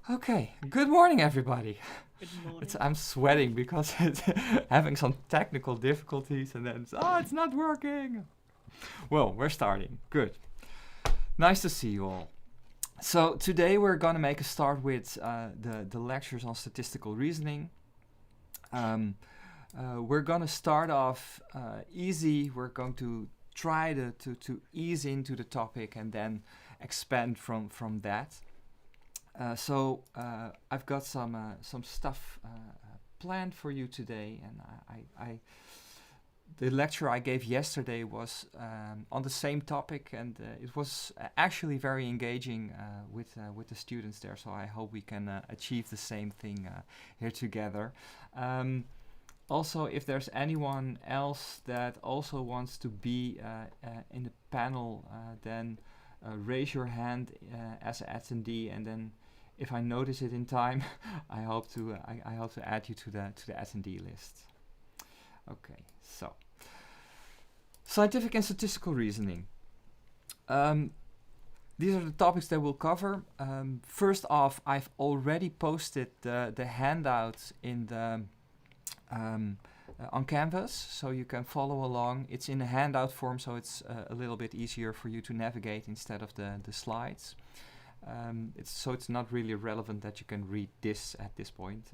Okay, good morning, everybody. Good morning. I'm sweating because it's having some technical difficulties, and then it's not working. Well, we're starting. Good. Nice to see you all. So today we're gonna make a start with the lectures on statistical reasoning. We're gonna start off easy. We're going to try to ease into the topic and then expand from that. I've got some stuff planned for you today, and the lecture I gave yesterday was on the same topic, and it was actually very engaging with the students there. So I hope we can achieve the same thing here together. Also, if there's anyone else that also wants to be in the panel, then raise your hand as an attendee, and then if I notice it in time, I hope to add you to the attendee list. Okay, so scientific and statistical reasoning. These are the topics that we'll cover. First off, I've already posted the handouts in the on Canvas, so you can follow along. It's in a handout form, so it's a little bit easier for you to navigate instead of the slides. It's not really relevant that you can read this at this point.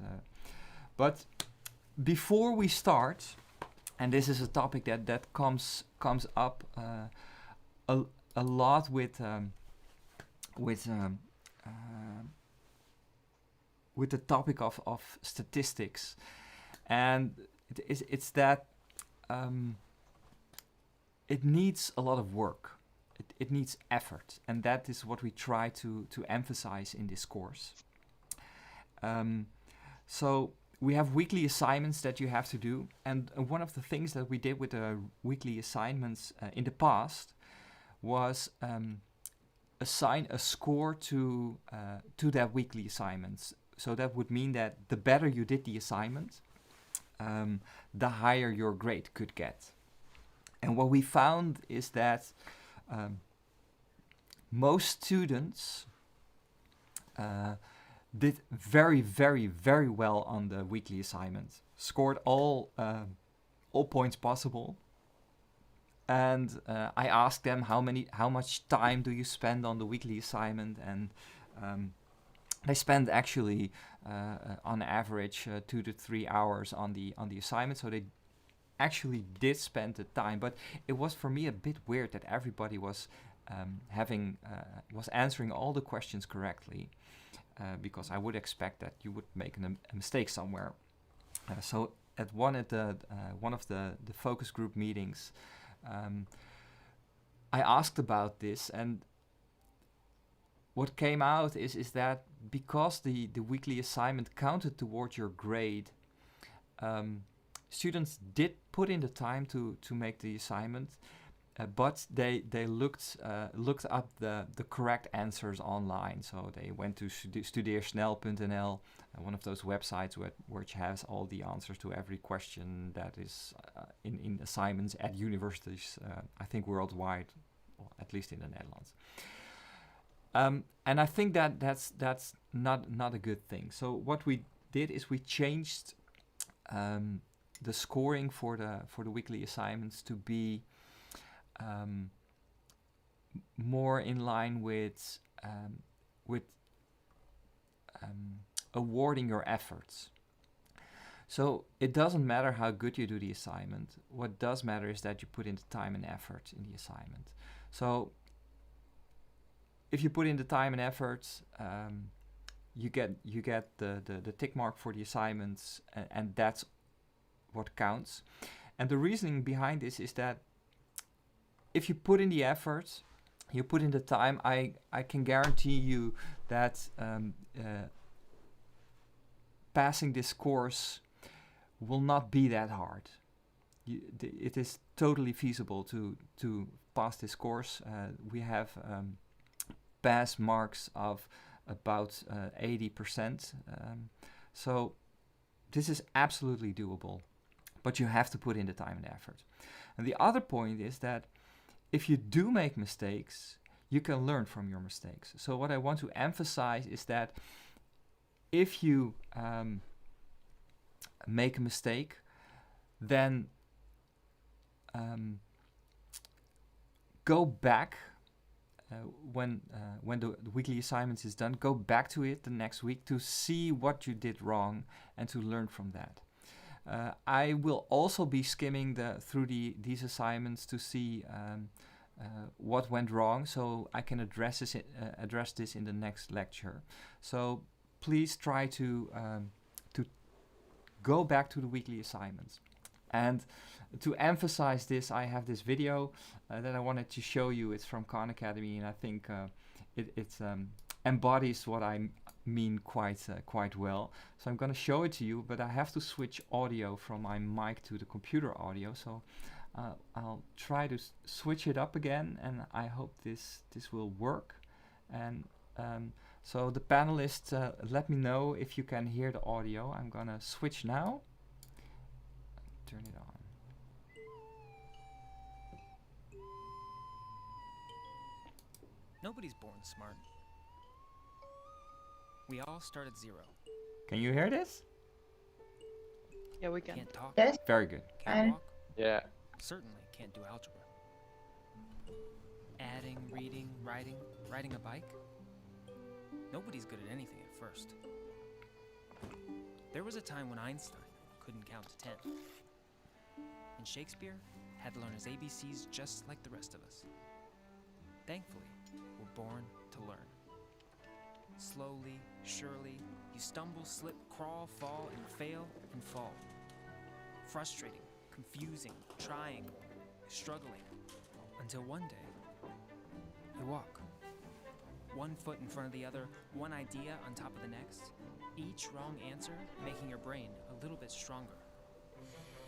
But before we start, and this is a topic that comes up a lot with the topic of statistics, and it's that it needs a lot of work. It needs effort, and that is what we try to emphasize in this course. So we have weekly assignments that you have to do, and one of the things that we did with the weekly assignments in the past was assign a score to that weekly assignments. So that would mean that the better you did the assignment, the higher your grade could get. And what we found is that most students did very, very, very well on the weekly assignment, scored all points possible. And I asked them how much time do you spend on the weekly assignment, and they spend actually on average 2 to 3 hours on the assignment. So they actually did spend the time, but it was for me a bit weird that everybody was was answering all the questions correctly, because I would expect that you would make a mistake somewhere. So at one of the focus group meetings, I asked about this, and what came out is that because the weekly assignment counted towards your grade, students did put in the time to make the assignment, but they looked up the correct answers online. So they went to studeersnel.nl, one of those websites which has all the answers to every question that is in assignments at universities, I think worldwide, or at least in the Netherlands. And I think that's not a good thing. So what we did is we changed the scoring for the weekly assignments to be more in line with awarding your efforts. So it doesn't matter how good you do the assignment. What does matter is that you put in the time and effort in the assignment. So if you put in the time and effort, you get the tick mark for the assignments, and that's what counts. And the reasoning behind this is that if you put in the effort, you put in the time, I can guarantee you that passing this course will not be that hard. It is totally feasible to pass this course. We have pass marks of about 80%. So this is absolutely doable, but you have to put in the time and effort. And the other point is that if you do make mistakes, you can learn from your mistakes. So what I want to emphasize is that if you make a mistake, then go back when the weekly assignments is done. Go back to it the next week to see what you did wrong and to learn from that. I will also be skimming through these assignments to see what went wrong, so I can address this in the next lecture. So please try to go back to the weekly assignments. And to emphasize this, I have this video that I wanted to show you. It's from Khan Academy, and I think it embodies what I mean quite well. So I'm going to show it to you, but I have to switch audio from my mic to the computer audio. So I'll try to switch it up again, and I hope this will work. And so the panelists, let me know if you can hear the audio. I'm going to switch now. Turn it on. Nobody's born smart. We all start at 0. Can you hear this? Yeah, we can. Can't talk. Yes. Very good. Can't walk. Yeah. Certainly can't do algebra. Adding, reading, riding a bike. Nobody's good at anything at first. There was a time when Einstein couldn't count to 10. And Shakespeare had to learn his ABCs just like the rest of us. Thankfully, we're born to learn. Slowly, surely, you stumble, slip, crawl, fall, and fail and fall. Frustrating, confusing, trying, struggling, until one day, you walk. One foot in front of the other, one idea on top of the next, each wrong answer making your brain a little bit stronger.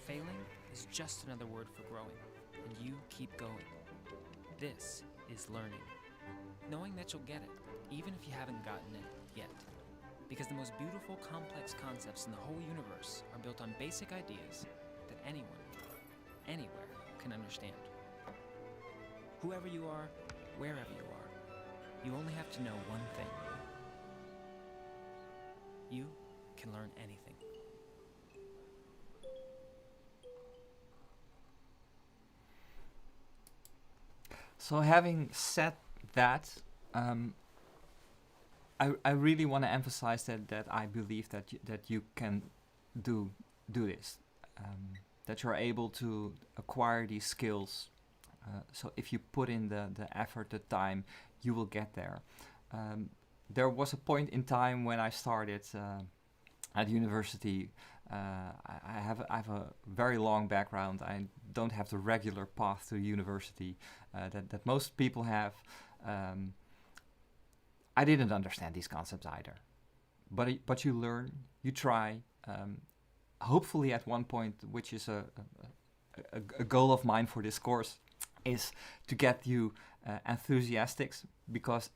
Failing is just another word for growing, and you keep going. This is learning. Knowing that you'll get it, even if you haven't gotten it yet. Because the most beautiful, complex concepts in the whole universe are built on basic ideas that anyone, anywhere, can understand. Whoever you are, wherever you are, you only have to know one thing. You can learn anything. So having said that, I really want to emphasize that I believe that you can do this, that you're able to acquire these skills. So if you put in the effort, the time, you will get there. There was a point in time when I started at university. I have a very long background. I don't have the regular path to university that most people have. I didn't understand these concepts either, but you learn, you try. Hopefully, at one point, which is a goal of mine for this course, is to get you enthusiastic. Because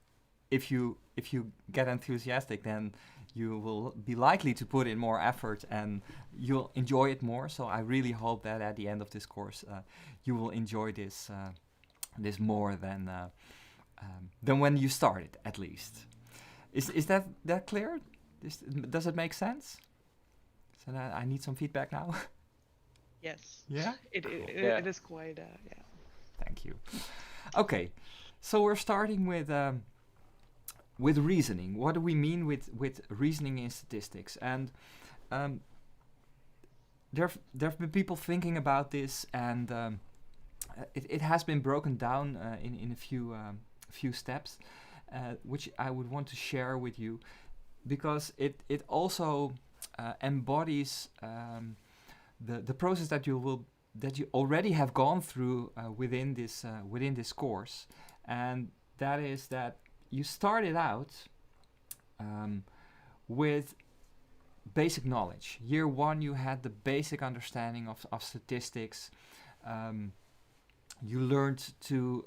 if you get enthusiastic, then you will be likely to put in more effort and you'll enjoy it more. So I really hope that at the end of this course, you will enjoy this more than when you started, at least. Is that clear? Does it make sense? So I need some feedback now. Yes. Yeah? It is quite, yeah. Thank you. Okay, so we're starting with reasoning. What do we mean with reasoning in statistics? And there have been people thinking about this, and it has been broken down in a few steps, which I would want to share with you, because it also embodies the process that you already have gone through within this course, and that is that you started out with basic knowledge. Year 1, you had the basic understanding of statistics. You learned to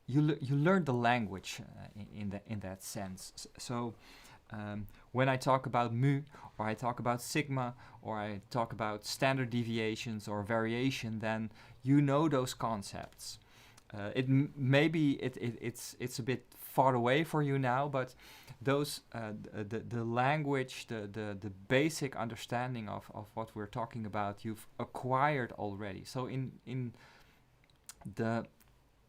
you learned the language in that sense. So when I talk about mu, or I talk about sigma, or I talk about standard deviations or variation, then you know those concepts. Maybe it's a bit far away for you now, but those the language, the basic understanding of what we're talking about, you've acquired already. So in the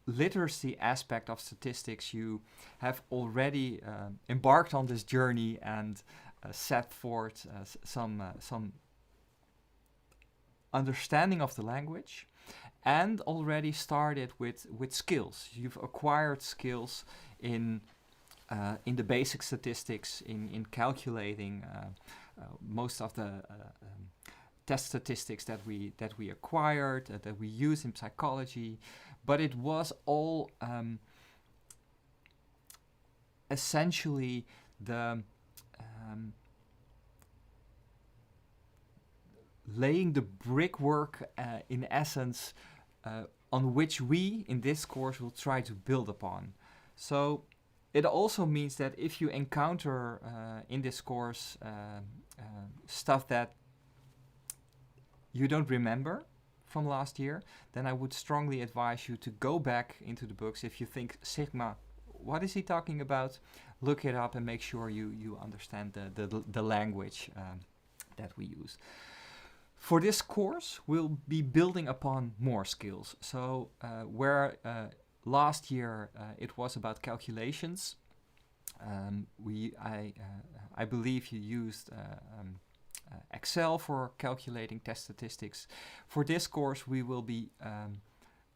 literacy aspect of statistics, you have already embarked on this journey and set forth some understanding of the language, and already started with skills. You've acquired skills in the basic statistics, in calculating most of the test statistics that we acquired, that we use in psychology, but it was all essentially the laying the brickwork, in essence, on which we in this course will try to build upon. So it also means that if you encounter in this course stuff that you don't remember from last year, then I would strongly advise you to go back into the books. If you think, Sigma, what is he talking about? Look it up and make sure you understand the language that we use. For this course, we'll be building upon more skills. So where last year it was about calculations, I believe you used Excel for calculating test statistics. For this course, we will be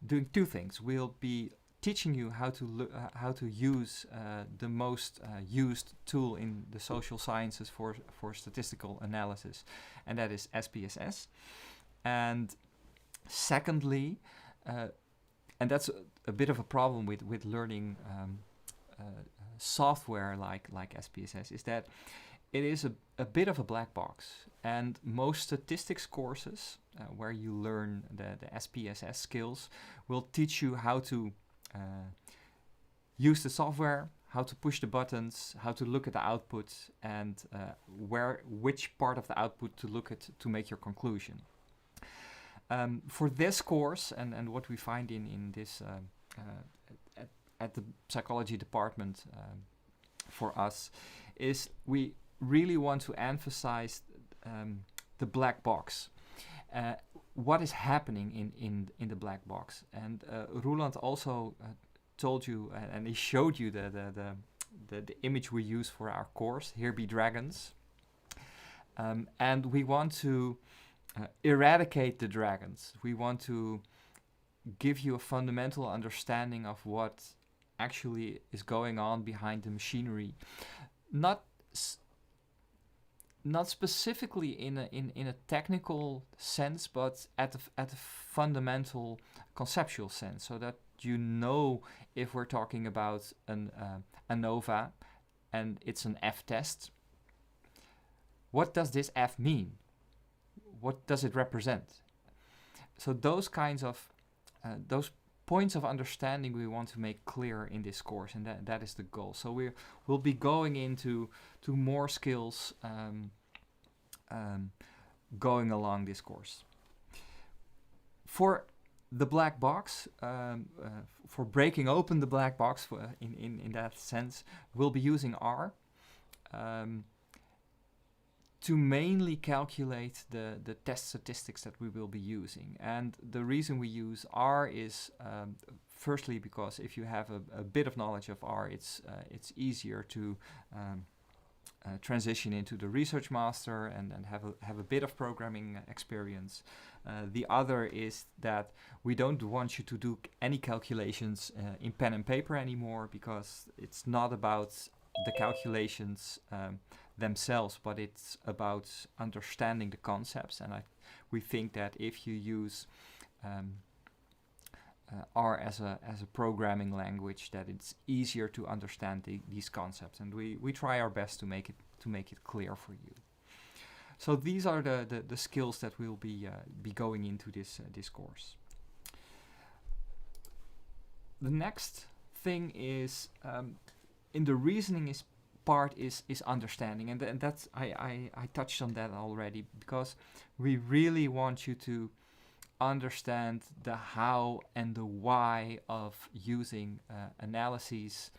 doing two things. We'll be teaching you how to use the most used tool in the social sciences for statistical analysis, and that is SPSS. And secondly, and that's a bit of a problem with learning software like SPSS, is that it is a bit of a black box. And most statistics courses where you learn the SPSS skills will teach you how to use the software, how to push the buttons, how to look at the output, and which part of the output to look at to make your conclusion. For this course, and what we find in this at the psychology department for us, is we really want to emphasize the black box. What is happening in the black box? And Roland also told you, and he showed you the image we use for our course. Here be dragons, and we want to eradicate the dragons. We want to give you a fundamental understanding of what actually is going on behind the machinery, not specifically in a technical sense, but at a fundamental conceptual sense, so that you know if we're talking about an ANOVA and it's an F test, what does this F mean? What does it represent? So those kinds of those points of understanding we want to make clear in this course, and that is the goal. So we'll be going into more skills going along this course. For the black box, for breaking open the black box, in that sense, we'll be using R to mainly calculate the test statistics that we will be using. And the reason we use R is firstly because if you have a bit of knowledge of R, it's easier to transition into the research master and have a bit of programming experience. The other is that we don't want you to do any calculations in pen and paper anymore, because it's not about the calculations themselves, but it's about understanding the concepts. And we think that if you use R as a programming language, that it's easier to understand these concepts, and we try our best to make it clear for you. So these are the skills that we'll be going into this course. The next thing is in the reasoning part is understanding, and that's I touched on that already, because we really want you to understand the how and the why of using analyses,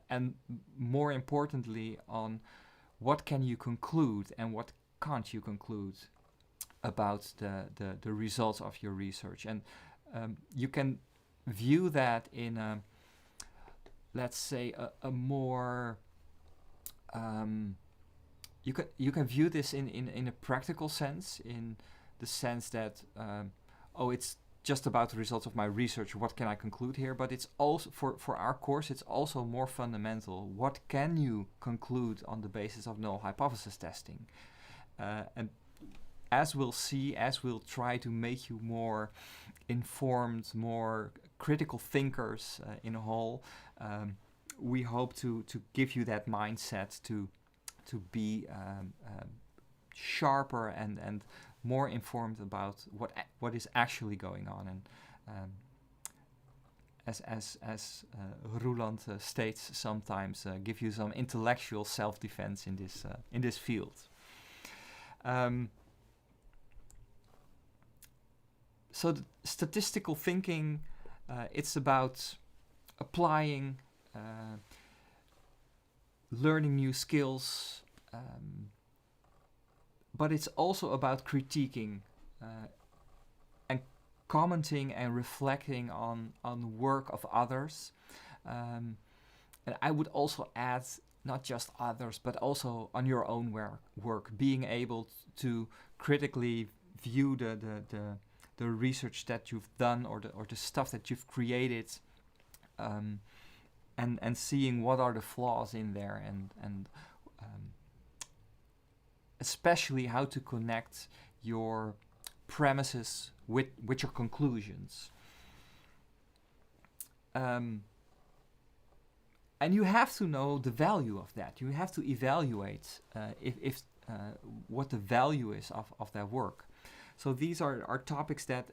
and more importantly on what can you conclude and what can't you conclude about the results of your research. And you can view that in a, let's say, a more you can view this in a practical sense, in the sense that it's just about the results of my research, what can I conclude here? But it's also for our course, it's also more fundamental. What can you conclude on the basis of null hypothesis testing? And as we'll see, as we'll try to make you more informed, more critical thinkers in a whole, we hope to give you that mindset to be sharper and more informed about what is actually going on. And as Roland states sometimes, give you some intellectual self-defense in this field. So the statistical thinking, it's about applying, learning new skills, but it's also about critiquing and commenting and reflecting on the work of others. And I would also add, not just others, but also on your own work, being able to critically view the research that you've done or the stuff that you've created, and seeing what are the flaws in there, and especially how to connect your premises with your conclusions. And you have to know the value of that. You have to evaluate if what the value is of that work. So these are topics that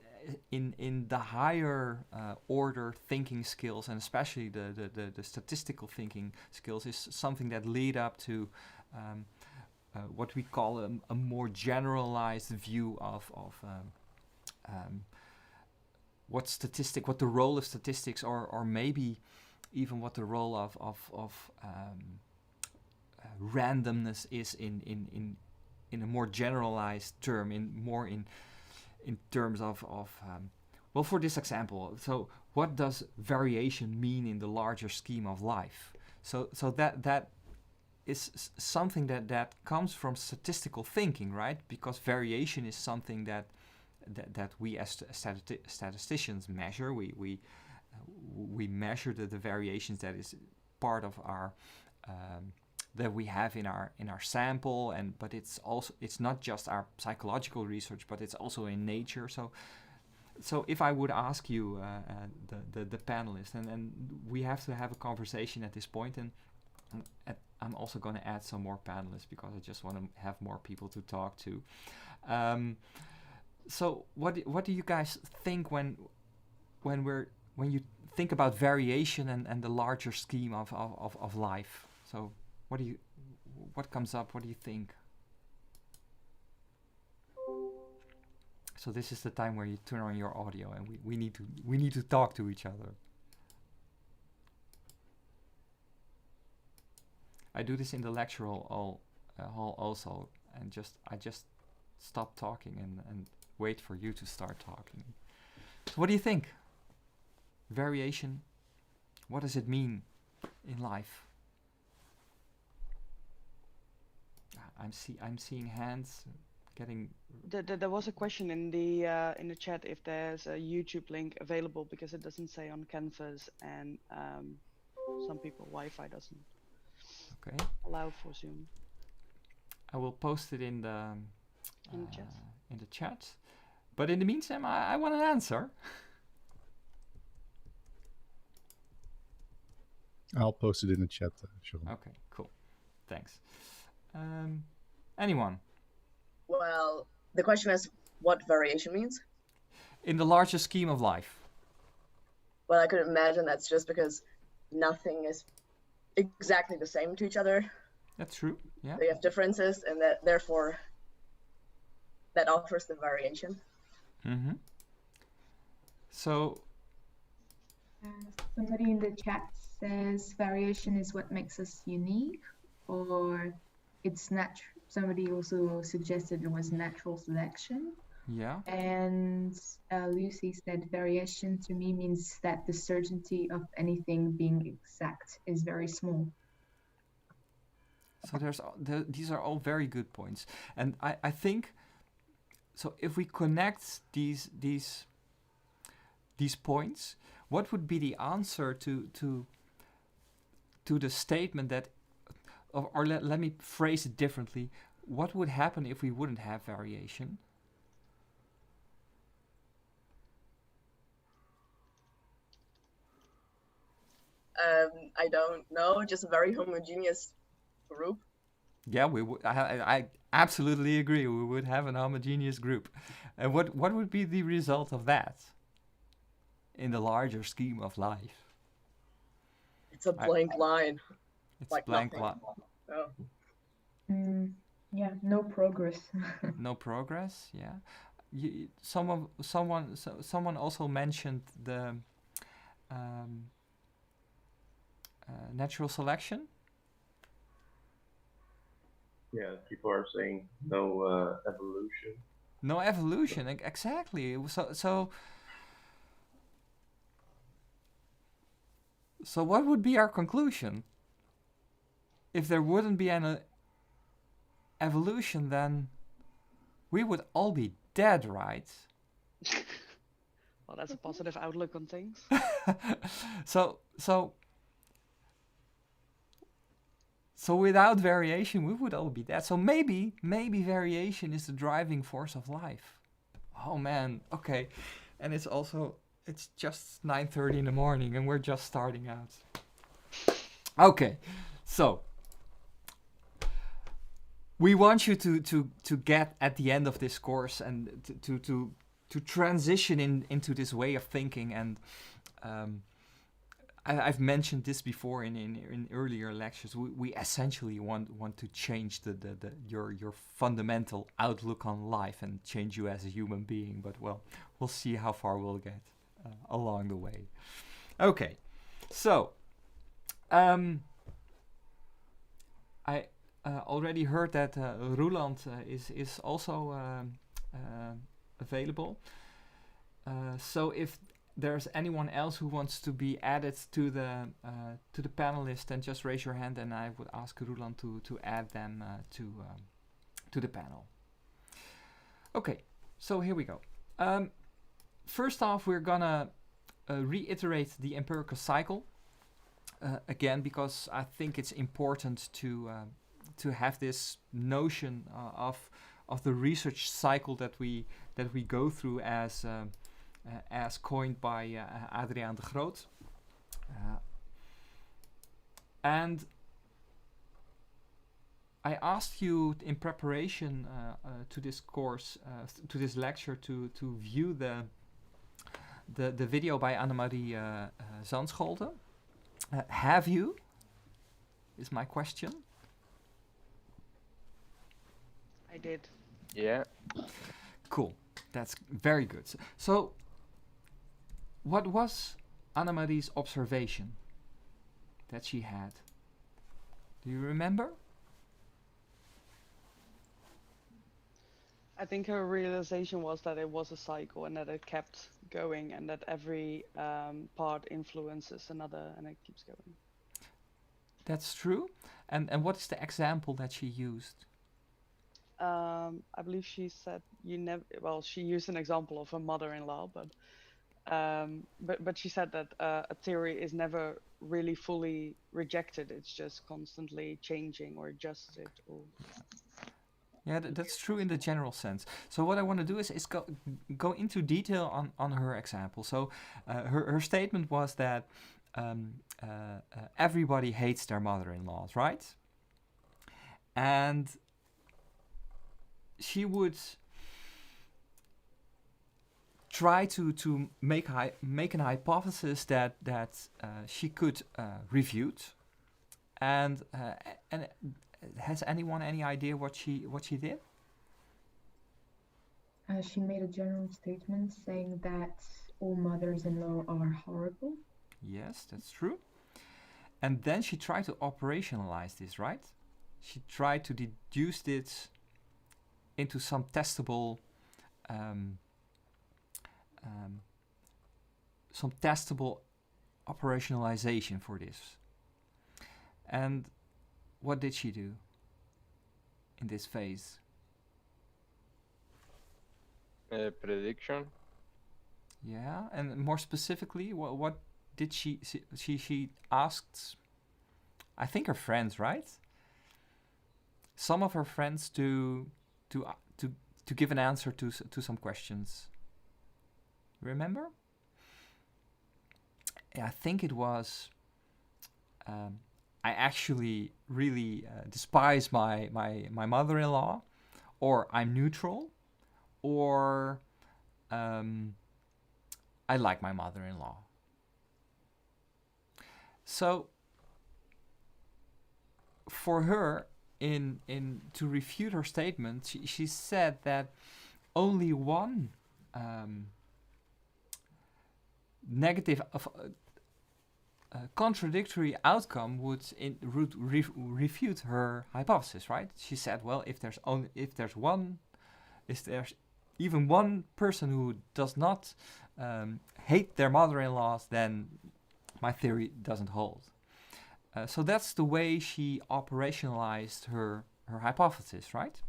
in the higher order thinking skills, and especially the statistical thinking skills, is something that lead up to what we call a more generalized view of what the role of statistics, or maybe even what the role of randomness is in a more generalized term, in terms of well, for this example, so what does variation mean in the larger scheme of life? So that is something that comes from statistical thinking, right? Because variation is something that we as statisticians measure. We measure the variations that is part of our that we have in our sample, but it's not just our psychological research, but it's also in nature. So if I would ask you, the panelists, and we have to have a conversation at this point, and I'm also going to add some more panelists because I just want to have more people to talk to. So what do you guys think when you think about variation and the larger scheme of life? So what comes up? What do you think? So this is the time where you turn on your audio, and we need to talk to each other. I do this in the lecture hall also, and I just stop talking and wait for you to start talking. So what do you think? Variation, what does it mean in life? I'm seeing hands getting. There was a question in the chat if there's a YouTube link available, because it doesn't say on Canvas, and some people Wi-Fi doesn't allow for Zoom. I will post it in the chat. In the chat. But in the meantime, I want an answer. I'll post it in the chat, sure. Okay, cool. Thanks. Anyone? Well, the question is what variation means? In the larger scheme of life. Well, I could imagine that's just because nothing is exactly the same to each other. That's true, yeah. They have differences, and that therefore that offers the variation. Mm-hmm. So somebody in the chat says variation is what makes us unique, or it's natural. Somebody also suggested it was natural selection. yeah. And Lucy said variation to me means that the certainty of anything being exact is very small. So these are all very good points, and I think so. If we connect these points, what would be the answer to the statement that, or let me phrase it differently. What would happen if we wouldn't have variation? I don't know, just a very homogeneous group. Yeah, we would. I absolutely agree. We would have an homogeneous group, and what would be the result of that in the larger scheme of life? It's a blank line. It's like blank nothing. line. Oh. Yeah, no progress. No progress. Yeah. Someone also mentioned the natural selection. Yeah, people are saying no evolution. No evolution, exactly. So what would be our conclusion? If there wouldn't be an evolution, then we would all be dead, right? Well, that's a positive outlook on things. So without variation, we would all be dead. So maybe variation is the driving force of life. Oh man, okay. And it's just 9:30 in the morning and we're just starting out. Okay, so we want you to get at the end of this course and to transition into this way of thinking. And I've mentioned this before in earlier lectures. We essentially want to change your fundamental outlook on life and change you as a human being. But well, we'll see how far we'll get along the way. Okay, so I already heard that Roeland is also available. So if there's anyone else who wants to be added to the panelist, then just raise your hand, and I would ask Roeland to add them to the panel. Okay, so here we go. First off, we're gonna reiterate the empirical cycle again, because I think it's important to have this notion of the research cycle that we go through as coined by Adriaan de Groot. And I asked you in preparation to this course, to this lecture, to view the video by Annemarie Zandscholden. Have you? Is my question. I did. Yeah. Cool. That's very good. So what was Annemarie's observation that she had? Do you remember? I think her realization was that it was a cycle and that it kept going, and that every part influences another, and it keeps going. That's true. And what is the example that she used? I believe she said she used an example of her mother-in-law, but she said that a theory is never really fully rejected. It's just constantly changing or adjusted. Or Yeah, that's true in the general sense. So what I want to do is go into detail on her example. So her statement was that everybody hates their mother-in-laws, right? And she would try to make an hypothesis that she could refute. And has anyone any idea what she did? She made a general statement saying that all mothers-in-law are horrible. Yes, that's true. And then she tried to operationalize this, right? She tried to deduce this into some testable, um, some testable operationalization for this. And what did she do in this phase? Prediction. Yeah, and more specifically, what did she asked, I think her friends, right? Some of her friends to give an answer to some questions. Remember? Yeah, I think it was. I actually really despise my mother-in-law, or I'm neutral, or I like my mother-in-law. So for her, in to refute her statement, she said that only one negative contradictory outcome would refute her hypothesis, right? She said, well, if there's even one person who does not hate their mother-in-laws, then my theory doesn't hold. So that's the way she operationalized her hypothesis, right?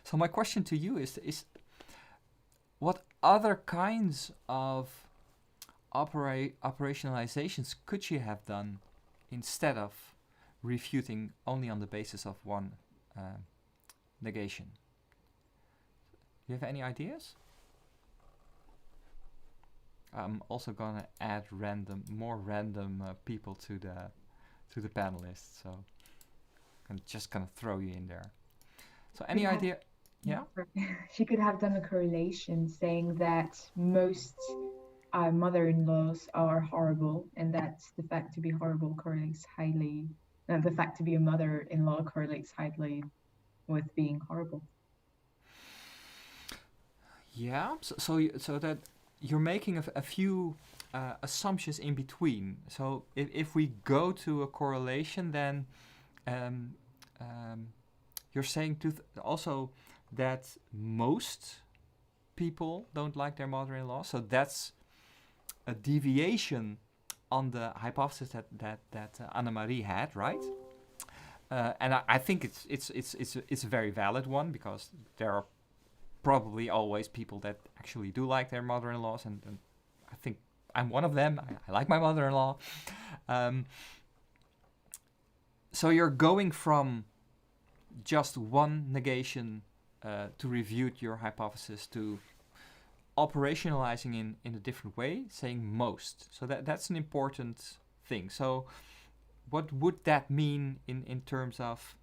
So my question to you is what other kinds of operationalizations could she have done instead of refuting only on the basis of one negation? Do you have any ideas? I'm also gonna add more random people to the panelists, so I'm just gonna throw you in there. So any idea? Yeah. She could have done a correlation saying that most mother-in-laws are horrible, and that the fact to be horrible correlates highly. The fact to be a mother-in-law correlates highly with being horrible. Yeah. So that you're making a few assumptions in between. So if we go to a correlation, then you're saying also that most people don't like their mother-in-law. So that's a deviation on the hypothesis that Annemarie had, right? And I think it's a very valid one, because there are probably always people that actually do like their mother-in-laws, and I think I'm one of them. I like my mother-in-law. So you're going from just one negation to refute your hypothesis to operationalizing in a different way, saying most. So that's an important thing. So what would that mean in terms of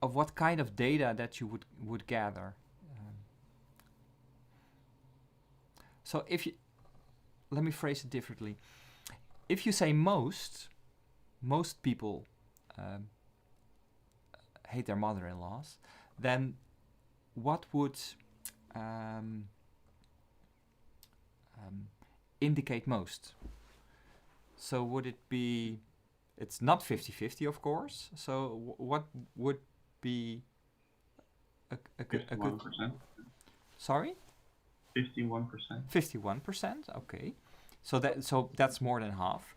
what kind of data that you would gather? So let me phrase it differently. If you say most people hate their mother-in-laws, then what would indicate most? So would it be, it's not 50-50, of course, so what would be a good... 51%. Sorry? 51%. 51%, okay. So that's more than half.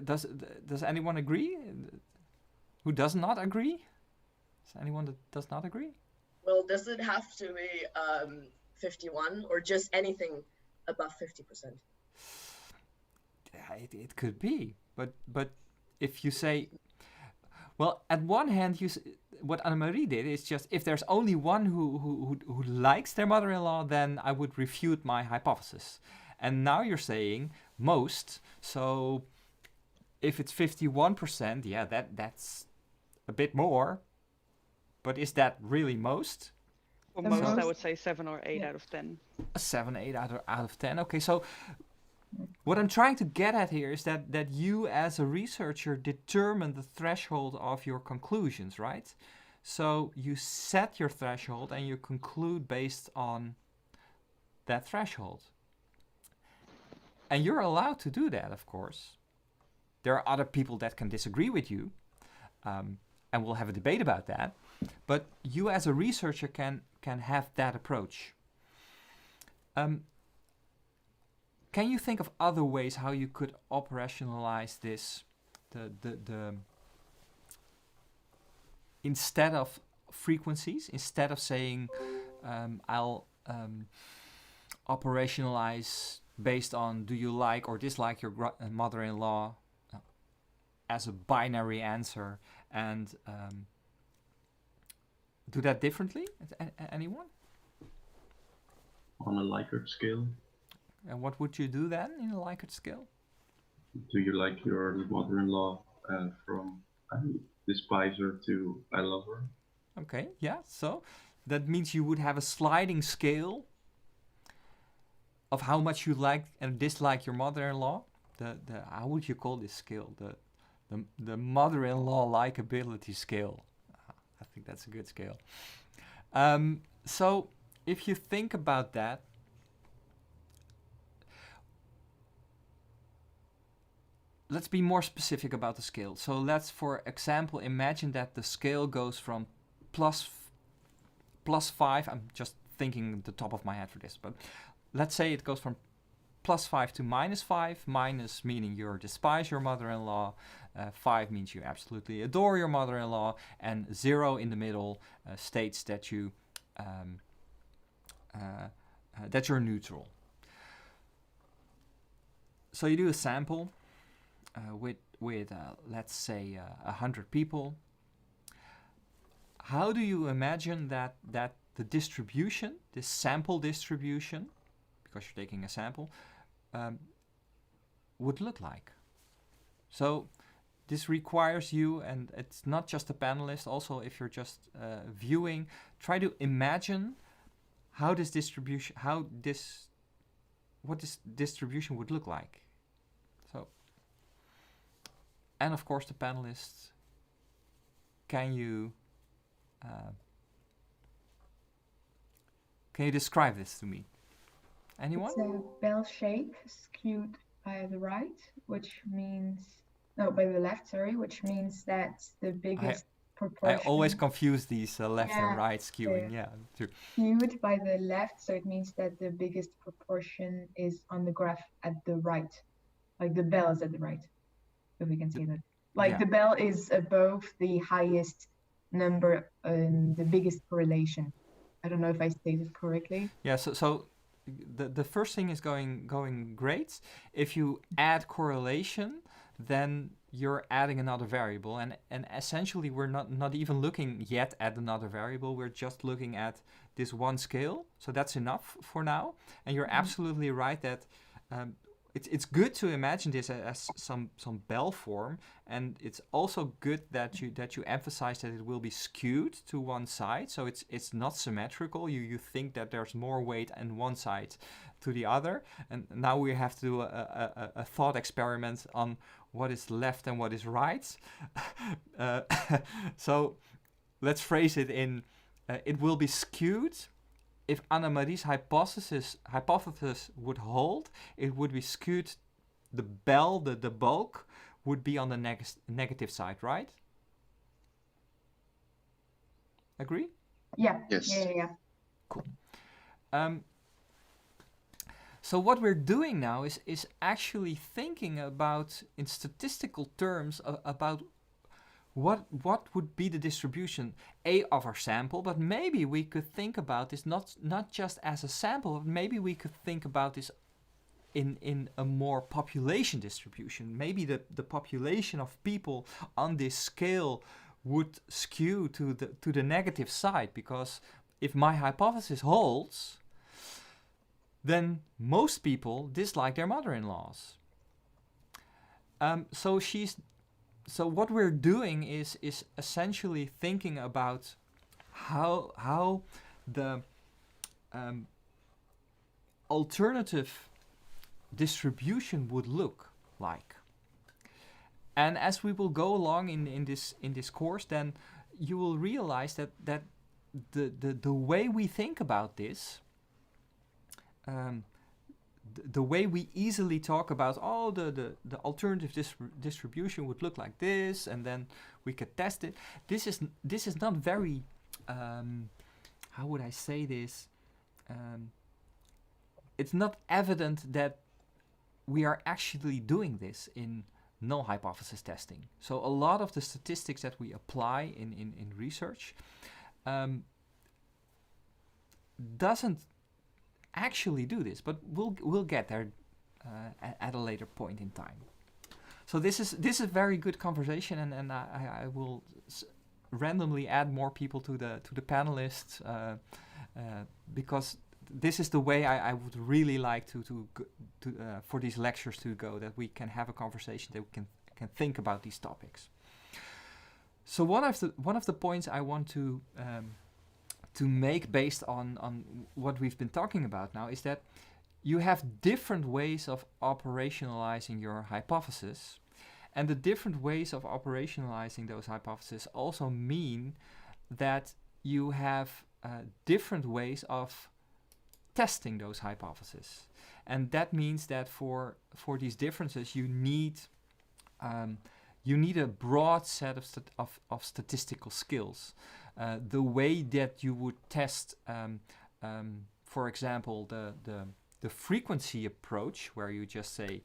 Does anyone agree? Who does not agree? Is anyone that does not agree? Well, does it have to be 51 or just anything above 50%? It could be, but if you say, well, at one hand, what Annemarie did is just, if there's only one who likes their mother-in-law, then I would refute my hypothesis. And now you're saying most, so if it's 51%, yeah, that's a bit more. But is that really most? For most, I would say 7 or 8 out of 10. A 7, 8 out of 10. Okay, so what I'm trying to get at here is that you as a researcher determine the threshold of your conclusions, right? So you set your threshold and you conclude based on that threshold. And you're allowed to do that, of course. There are other people that can disagree with you, and we'll have a debate about that. But you as a researcher can have that approach. Can you think of other ways how you could operationalize this? The instead of frequencies, instead of saying I'll operationalize based on do you like or dislike your mother-in-law as a binary answer, and do that differently? Anyone? On a Likert scale. And what would you do then in a Likert scale? Do you like your mother-in-law from I despise her to I love her? Okay, yeah. So that means you would have a sliding scale of how much you like and dislike your mother-in-law. The how would you call this scale? The mother-in-law likability scale. I think that's a good scale. So if you think about that, let's be more specific about the scale. So let's, for example, imagine that the scale goes from plus 5. I'm just thinking the top of my head for this, but let's say it goes from +5 to -5. Minus meaning you despise your mother-in-law. 5 means you absolutely adore your mother-in-law, and 0 in the middle states that you that you're neutral. So you do a sample with let's say 100 people. How do you imagine that the distribution, this sample distribution, because you're taking a sample, would look like? So this requires you, and it's not just the panelists, also if you're just viewing, try to imagine how this distribution, what this distribution would look like. So, and of course the panelists, can you describe this to me? Anyone? It's a bell shape skewed by the right, which means, no, by the left, sorry, which means that the biggest proportion. I always confuse these left and right skewing. Yeah. True. Skewed by the left, so it means that the biggest proportion is on the graph at the right. Like the bell is at the right, if we can see that. Like the bell is above the highest number and the biggest correlation. I don't know if I stated correctly. Yeah, so the first thing is going great. If you add correlation, then you're adding another variable, and essentially we're not even looking yet at another variable. We're just looking at this one scale, so that's enough for now. And you're absolutely right that it's good to imagine this as some bell form, and it's also good that you emphasize that it will be skewed to one side, so it's not symmetrical. You think that there's more weight on one side to the other, and now we have to do a thought experiment on what is left and what is right. So let's phrase it in it will be skewed. If Annemarie's hypothesis would hold, it would be skewed. The bell, the bulk, would be on the negative side, right? Agree? Yeah. Yes. Yeah. Cool. So what we're doing now is actually thinking about, in statistical terms, about what would be the distribution of our sample, but maybe we could think about this not just as a sample, but maybe we could think about this in a more population distribution. Maybe the population of people on this scale would skew to the negative side, because if my hypothesis holds, then most people dislike their mother-in-laws. So what we're doing is essentially thinking about how the alternative distribution would look like. And as we will go along in this course, then you will realize that the way we think about this, the way we easily talk about, the alternative distribution would look like this, and then we could test it. This is not very, how would I say this? It's not evident that we are actually doing this in null hypothesis testing. So a lot of the statistics that we apply in research doesn't actually do this, but we'll get there at a later point in time. So this is a very good conversation, and I will randomly add more people to the panelists because this is the way I would really like to for these lectures to go, that we can have a conversation, that we can think about these topics. So one of the points I want to make based on what we've been talking about now is that you have different ways of operationalizing your hypothesis, and the different ways of operationalizing those hypotheses also mean that you have different ways of testing those hypotheses. And that means that for these differences you need a broad set of statistical skills. The way that you would test, for example, the frequency approach, where you just say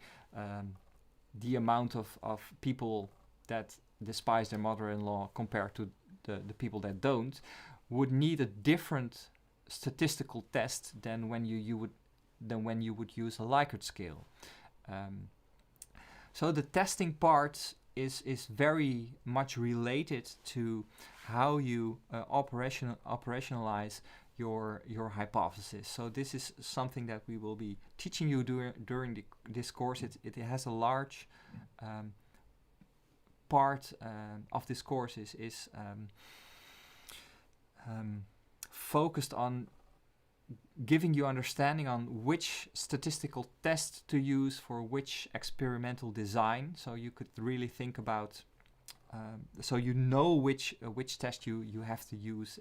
the amount of people that despise their mother-in-law compared to the people that don't, would need a different statistical test than when you would use a Likert scale. So the testing part is very much related to how you operationalize your hypothesis. So this is something that we will be teaching you during this course. It has a large part of this course is focused on giving you understanding on which statistical test to use for which experimental design. So you could really think about, so you know which test you have to use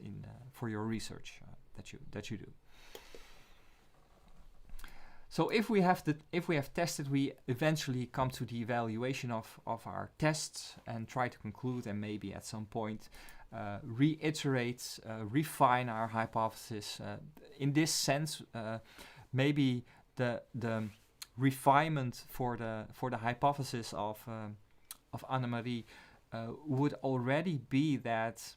for your research that you do. So if we have tested, we eventually come to the evaluation of our tests and try to conclude, and maybe at some point reiterate, refine our hypothesis. In this sense, maybe the refinement for the hypothesis of Annemarie would already be that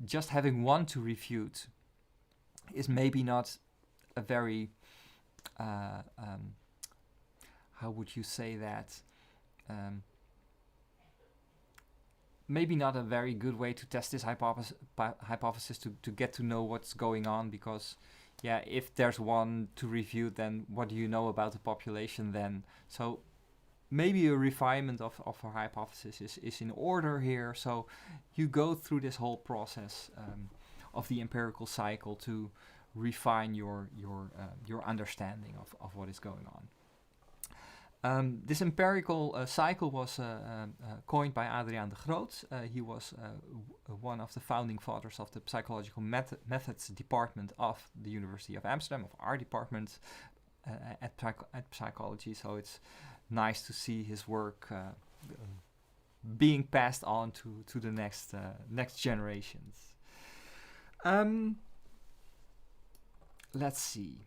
just having one to refute is maybe not a very how would you say that? Maybe not a very good way to test this hypothesis to get to know what's going on, because if there's one to refute, then what do you know about the population then? So maybe a refinement of a hypothesis is in order here. So you go through this whole process of the empirical cycle to refine your understanding of what is going on. This empirical cycle was coined by Adriaan de Groot. He was one of the founding fathers of the psychological methods department of the University of Amsterdam, of our department at psychology. So it's nice to see his work being passed on to the next generations. Let's see.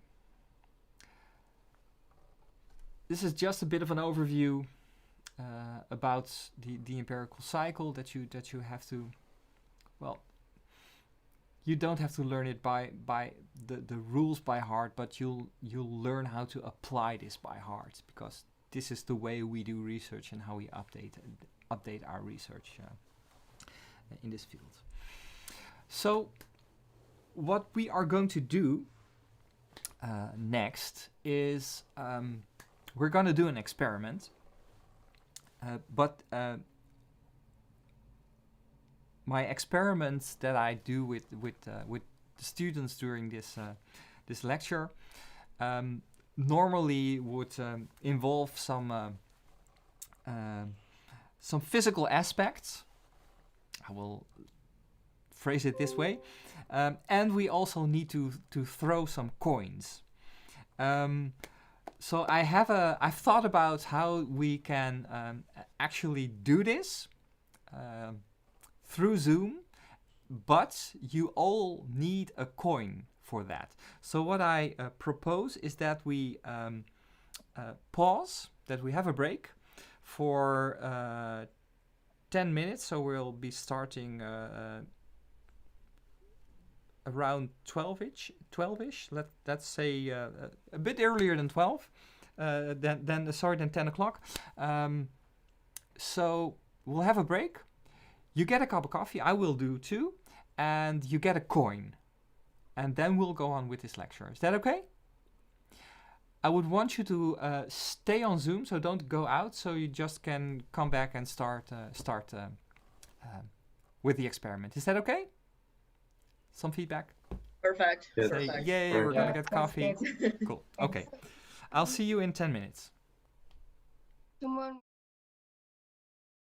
This is just a bit of an overview about the empirical cycle that you have to, well, you don't have to learn it by the rules by heart, but you'll learn how to apply this by heart, because this is the way we do research and how we update our research in this field. So what we are going to do next is we're going to do an experiment, but my experiments that I do with the students during this lecture normally would involve some physical aspects, I will phrase it this way. And we also need to throw some coins. So I've thought about how we can actually do this through Zoom, but you all need a coin for that. So what I propose is that we pause, that we have a break for 10 minutes. So we'll be starting around 12-ish. Let's say a bit earlier than 12. Than 10 o'clock. So we'll have a break. You get a cup of coffee. I will do too. And you get a coin. And then we'll go on with this lecture. Is that okay? I would want you to stay on Zoom, so don't go out. So you just can come back and start with the experiment. Is that okay? Some feedback? Perfect. Yes. Say, Perfect. yay, we're gonna get coffee. Good. Cool. Okay. I'll see you in 10 minutes. Someone